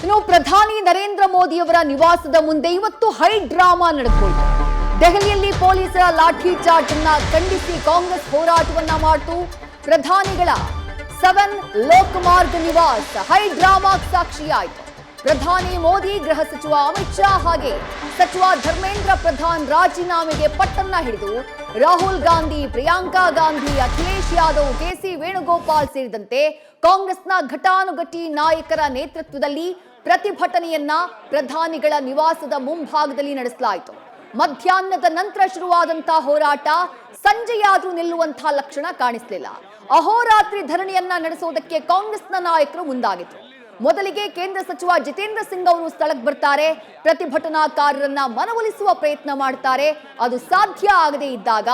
ಇನ್ನು ಪ್ರಧಾನಿ ನರೇಂದ್ರ ಮೋದಿಯವರ ನಿವಾಸದ ಮುಂದೆ ಇವತ್ತು ಹೈ ಡ್ರಾಮಾ ನಡೆದುಕೊಳ್ಳಿತು. ದೆಹಲಿಯಲ್ಲಿ ಪೊಲೀಸರ ಲಾಠಿ ಚಾರ್ಜ್ ಅನ್ನ ಖಂಡಿಸಿ ಕಾಂಗ್ರೆಸ್ ಹೋರಾಟವನ್ನ ಮಾಡಿತು. ಪ್ರಧಾನಿಗಳ 7 ಲೋಕಮಾರ್ಗ್ ನಿವಾಸ್ ಹೈ ಡ್ರಾಮಾ ಸಾಕ್ಷಿಯಾಯಿತು. ಪ್ರಧಾನಿ ಮೋದಿ, ಗೃಹ ಸಚಿವ ಅಮಿತ್ ಶಾ ಹಾಗೆ ಸಚಿವ ಧರ್ಮೇಂದ್ರ ಪ್ರಧಾನ್ ರಾಜೀನಾಮೆಗೆ ಪಟ್ಟನ್ನ ಹಿಡಿದು ರಾಹುಲ್ ಗಾಂಧಿ, ಪ್ರಿಯಾಂಕಾ ಗಾಂಧಿ, ಅಖಿಲೇಶ್ ಯಾದವ್, ಕೆಸಿ ವೇಣುಗೋಪಾಲ್ ಸೇರಿದಂತೆ ಕಾಂಗ್ರೆಸ್ನ ಘಟಾನುಘಟಿ ನಾಯಕರ ನೇತೃತ್ವದಲ್ಲಿ ಪ್ರತಿಭಟನೆಯನ್ನ ಪ್ರಧಾನಿಗಳ ನಿವಾಸದ ಮುಂಭಾಗದಲ್ಲಿ ನಡೆಸಲಾಯಿತು. ಮಧ್ಯಾಹ್ನದ ನಂತರ ಶುರುವಾದಂತಹ ಹೋರಾಟ ಸಂಜೆಯಾದ್ರೂ ನಿಲ್ಲುವಂತಹ ಲಕ್ಷಣ ಕಾಣಿಸಲಿಲ್ಲ. ಅಹೋರಾತ್ರಿ ಧರಣಿಯನ್ನ ನಡೆಸೋದಕ್ಕೆ ಕಾಂಗ್ರೆಸ್ನ ನಾಯಕರು ಮುಂದಾಗಿದ್ರು. ಮೊದಲಿಗೆ ಕೇಂದ್ರ ಸಚಿವ ಜಿತೇಂದ್ರ ಸಿಂಗ್ ಅವರು ಸ್ಥಳಕ್ಕೆ ಬರ್ತಾರೆ. ಪ್ರತಿಭಟನಾಕಾರರನ್ನ ಮನವೊಲಿಸುವ ಪ್ರಯತ್ನ ಮಾಡ್ತಾರೆ. ಅದು ಸಾಧ್ಯ ಆಗದೇ ಇದ್ದಾಗ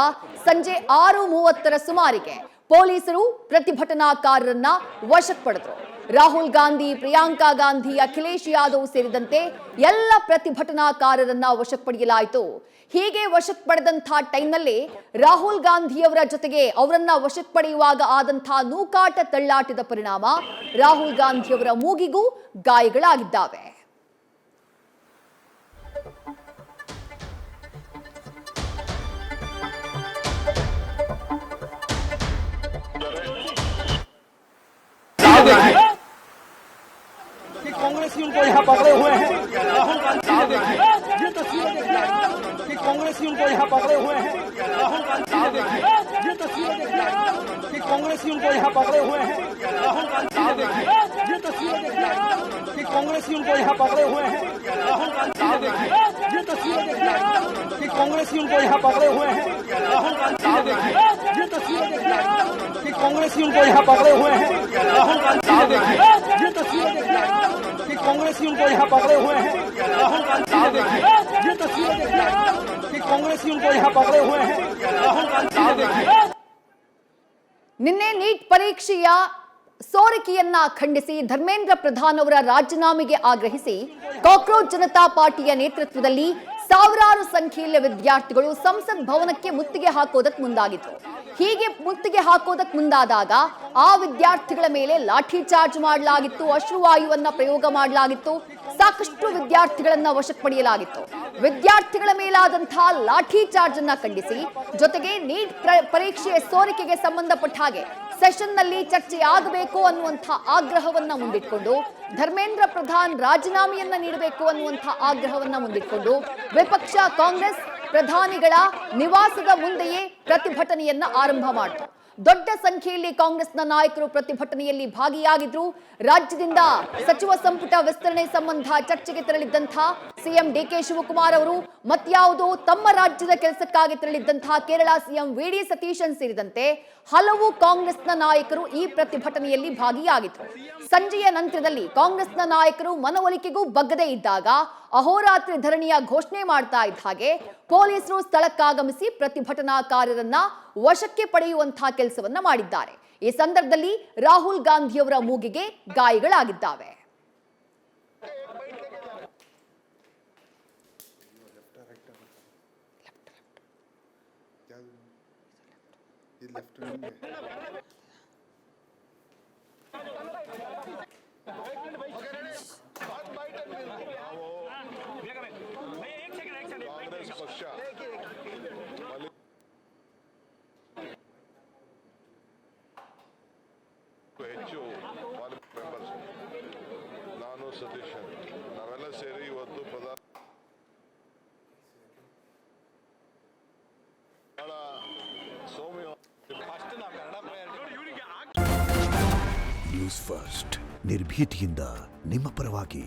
ಸಂಜೆ 6:30 ಸುಮಾರಿಗೆ ಪೊಲೀಸರು ಪ್ರತಿಭಟನಾಕಾರರನ್ನ ವಶಕ್ಕೆ ಪಡೆದರು. ರಾಹುಲ್ ಗಾಂಧಿ, ಪ್ರಿಯಾಂಕಾ ಗಾಂಧಿ, ಅಖಿಲೇಶ್ ಯಾದವ್ ಸೇರಿದಂತೆ ಎಲ್ಲ ಪ್ರತಿಭಟನಾಕಾರರನ್ನ ವಶಕ್ಕೆ ಪಡೆಯಲಾಯಿತು. ಹೀಗೆ ವಶಕ್ಕೆ ಪಡೆದಂತಹ ಟೈಮ್ನಲ್ಲಿ ರಾಹುಲ್ ಗಾಂಧಿಯವರ ಜೊತೆಗೆ ಅವರನ್ನ ವಶಕ್ಕೆ ಪಡೆಯುವಾಗ ಆದಂತಹ ನೂಕಾಟ ತಳ್ಳಾಟದ ಪರಿಣಾಮ ರಾಹುಲ್ ಗಾಂಧಿಯವರ ಮೂಗಿಗೂ ಗಾಯಗಳಾಗಿದ್ದಾವೆ. कांग्रेसी उनको यहाँ पकड़े हुए हैं। राहुल गांधी ने देखिए ये तस्वीरें देखिए कि कांग्रेसी उनको यहाँ पकड़े हुए हैं। राहुल गांधी ने देखिए ये तस्वीरें देखिए कि कांग्रेसी उनको यहाँ पकड़े हुए हैं। राहुल गांधी ने देखिए ये तस्वीरें देखिए कि कांग्रेसी उनको यहाँ पकड़े हुए हैं। राहुल गांधी ने देखिए ये तस्वीरें देखिए कि कांग्रेसी उनको यहाँ पकड़े हुए हैं। राहुल गांधी ने देखिए ये तस्वीरें देखिए कि कांग्रेसी उनको यहाँ पकड़े हुए हैं। राहुल गांधी ने देखिए ये तस्वीरें देखिए कि कांग्रेसी उनको यहाँ पकड़े हुए हैं। राहुल गांधी ने देखिए ये तस्वीरें देखिए कि कांग्रेसी उनको यहाँ पकड़े हुए हैं। राहुल गांधी ने देखिए ನಿನ್ನೆ ನೀಟ್ ಪರೀಕ್ಷೆಯ ಸೋರಿಕೆಯನ್ನ ಖಂಡಿಸಿ ಧರ್ಮೇಂದ್ರ ಪ್ರಧಾನ್ ಅವರ ರಾಜೀನಾಮೆಗೆ ಆಗ್ರಹಿಸಿ ಕಾಕ್ರೋಚ್ ಜನತಾ ಪಾರ್ಟಿಯ ನೇತೃತ್ವದಲ್ಲಿ ಸಾವಿರಾರು ಸಂಖ್ಯೆಯಲ್ಲಿ ವಿದ್ಯಾರ್ಥಿಗಳು ಸಂಸತ್ ಭವನಕ್ಕೆ ಮುತ್ತಿಗೆ ಹಾಕೋದಕ್ಕೆ ಮುಂದಾಗಿದ್ರು. ಹೀಗೆ ಮುತ್ತಿಗೆ ಹಾಕೋದಕ್ಕೆ ಮುಂದಾದಾಗ ಆ ವಿದ್ಯಾರ್ಥಿಗಳ ಮೇಲೆ ಲಾಠಿ ಚಾರ್ಜ್ ಮಾಡಲಾಗಿತ್ತು, ಅಶ್ರುವಾಯುವನ್ನ ಪ್ರಯೋಗ ಮಾಡಲಾಗಿತ್ತು, ಸಾಕಷ್ಟು ವಿದ್ಯಾರ್ಥಿಗಳನ್ನ ವಶಕ್ಕೆ ಪಡೆಯಲಾಗಿತ್ತು. ವಿದ್ಯಾರ್ಥಿಗಳ ಮೇಲಾದಂತಹ ಲಾಠಿ ಚಾರ್ಜ್ ಅನ್ನ ಖಂಡಿಸಿ ಜೊತೆಗೆ ನೀಟ್ ಪರೀಕ್ಷೆಯ ಸೋರಿಕೆಗೆ ಸಂಬಂಧಪಟ್ಟ ಹಾಗೆ ಸೆಷನ್ ನಲ್ಲಿ ಚರ್ಚೆ ಆಗಬೇಕು ಅನ್ನುವಂತಹ ಆಗ್ರಹವನ್ನ ಮುಂದಿಟ್ಕೊಂಡು ಧರ್ಮೇಂದ್ರ ಪ್ರಧಾನ್ ರಾಜೀನಾಮೆಯನ್ನ ನೀಡಬೇಕು ಅನ್ನುವಂತಹ ಆಗ್ರಹವನ್ನ ಮುಂದಿಟ್ಕೊಂಡು ವಿಪಕ್ಷ ಕಾಂಗ್ರೆಸ್ ಪ್ರಧಾನಿಗಳ ನಿವಾಸದ ಮುಂದೆಯೇ ಪ್ರತಿಭಟನೆಯನ್ನ ಆರಂಭ ಮಾಡಿತು. ದೊಡ್ಡ ಸಂಖ್ಯೆಯಲ್ಲಿ ಕಾಂಗ್ರೆಸ್ನ ನಾಯಕರು ಪ್ರತಿಭಟನೆಯಲ್ಲಿ ಭಾಗಿಯಾಗಿದ್ರು. ರಾಜ್ಯದಿಂದ ಸಚಿವ ಸಂಪುಟ ವಿಸ್ತರಣೆ ಸಂಬಂಧ ಚರ್ಚೆಗೆ ತೆರಳಿದ್ದಂತಹ ಸಿಎಂ ಡಿಕೆ ಶಿವಕುಮಾರ್ ಅವರು ಮತ್ಯಾವುದೋ ತಮ್ಮ ರಾಜ್ಯದ ಕೆಲಸಕ್ಕಾಗಿ ತೆರಳಿದ್ದಂತಹ ಕೇರಳ ಸಿಎಂ ವಿ.ಡಿ. ಸತೀಶನ್ ಸೇರಿದಂತೆ ಹಲವು ಕಾಂಗ್ರೆಸ್ನ ನಾಯಕರು ಈ ಪ್ರತಿಭಟನೆಯಲ್ಲಿ ಭಾಗಿಯಾಗಿದ್ರು. ಸಂಜೆಯ ನಂತರದಲ್ಲಿ ಕಾಂಗ್ರೆಸ್ನ ನಾಯಕರು ಮನವೊಲಿಕೆಗೂ ಬಗ್ಗದೇ ಇದ್ದಾಗ ಅಹೋರಾತ್ರಿ ಧರಣಿಯ ಘೋಷಣೆ ಮಾಡ್ತಾ ಇದ್ದ ಹಾಗೆ ಪೊಲೀಸರು ಸ್ಥಳಕ್ಕಾಗಮಿಸಿ ಪ್ರತಿಭಟನಾಕಾರರನ್ನ ವಶಕ್ಕೆ ಪಡೆಯುವಂತಹ ಕೆಲಸವನ್ನ ಮಾಡಿದ್ದಾರೆ. ಈ ಸಂದರ್ಭದಲ್ಲಿ ರಾಹುಲ್ ಗಾಂಧಿಯವರ ಮೂಗಿಗೆ ಗಾಯಗಳಾಗಿದ್ದಾವೆ. ಹೆಚ್ಚು ಮೆಂಬರ್ಸ್ ನಾನು ಸತೀಶ್ ನಾವೆಲ್ಲ ಸೇರಿ ಇವತ್ತು ಪ್ರಧಾನ ಸೌಮ್ಯ ನ್ಯೂಸ್ ಫಸ್ಟ್ ನಿರ್ಭೀತಿಯಿಂದ ನಿಮ್ಮ ಪರವಾಗಿ.